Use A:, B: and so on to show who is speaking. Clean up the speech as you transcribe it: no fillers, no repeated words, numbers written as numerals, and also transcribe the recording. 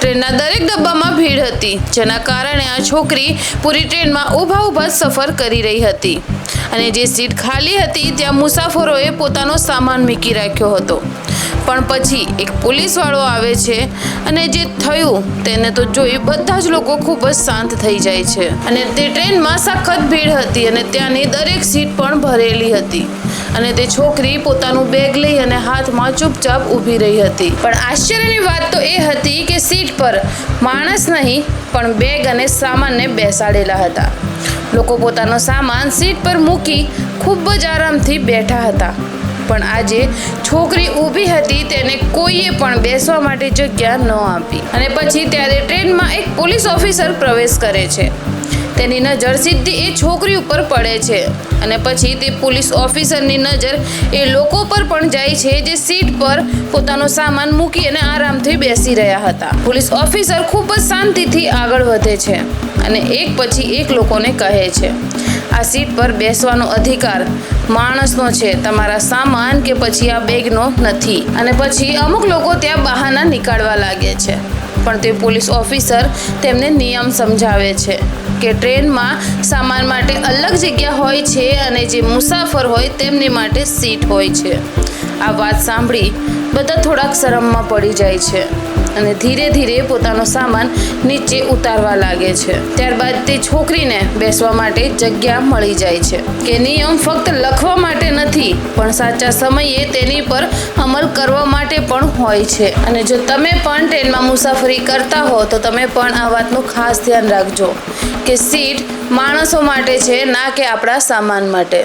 A: ટ્રેનના દરેક ડબ્બામાં ભીડ હતી, જેના કારણે આ છોકરી પૂરી ટ્રેનમાં ઊભા સફર કરી રહી હતી અને જે સીટ ખાલી હતી ત્યાં મુસાફરોએ પોતાનો સામાન મૂકી રાખ્યો હતો. પણ પછી એક પોલીસવાળો આવે છે અને જે થયું તેને તો જોઈ બધા જ લોકો ખૂબ જ શાંત થઈ જાય છે. અને તે ટ્રેનમાં સખત ભીડ હતી અને ત્યાંની દરેક સીટ પણ ભરેલી હતી અને તે છોકરી પોતાનું બેગ લઈ અને હાથમાં ચૂપચાપ ઊભી રહી હતી. પણ આશ્ચર્યની વાત તો એ હતી કે સીટ પર માણસ નહીં પણ બેગ અને સામાનને બેસાડેલા હતા. લોકો પોતાનો સામાન સીટ પર મૂકી ખૂબ જ આરામથી બેઠા હતા. પણ આજે છોકરી ઊભી હતી તેને કોઈએ પણ બેસવા માટે જગ્યા ન આપી. અને પછી ત્યારે ટ્રેનમાં એક પોલીસ ઓફિસર પ્રવેશ કરે છે. તેની નજર સીધી એ છોકરી ઉપર પડે છે અને પછી તે પોલીસ ઓફિસરની નજર એ લોકો પર પણ જાય છે જે સીટ પર પોતાનો સામાન મૂકી અને આરામથી બેસી રહ્યા હતા. પોલીસ ઓફિસર ખૂબ જ શાંતિથી આગળ વધે છે અને એક પછી એક લોકોને કહે છે, આ સીટ પર બેસવાનો અધિકાર માણસનો છે, તમારા સામાન કે પછી આ બેગનો નથી. અને પછી અમુક લોકો ત્યાં બહાના નીકાળવા લાગે છે. પણ તે પોલીસ ઓફિસર તેમને નિયમ સમજાવે છે કે ટ્રેનમાં સામાન માટે અલગ જગ્યા હોય છે અને જે મુસાફર હોય તેમની માટે સીટ હોય છે. આ વાત સાંભળી બધા થોડાક શરમમાં પડી જાય છે અને ધીરે ધીરે પોતાનો સામાન નીચે ઉતારવા લાગે છે. ત્યારબાદ તે છોકરીને બેસવા માટે જગ્યા મળી જાય છે કે નિયમ ફક્ત લખવા માટે નથી પણ સાચા સમયે તેની પર અમલ કરવા માટે પણ હોય છે. અને જો તમે પણ ટ્રેનમાં મુસાફરી કરતા હો તો તમે પણ આ વાતનું ખાસ ધ્યાન રાખજો કે સીટ માણસો માટે છે, ના કે આપણા સામાન માટે.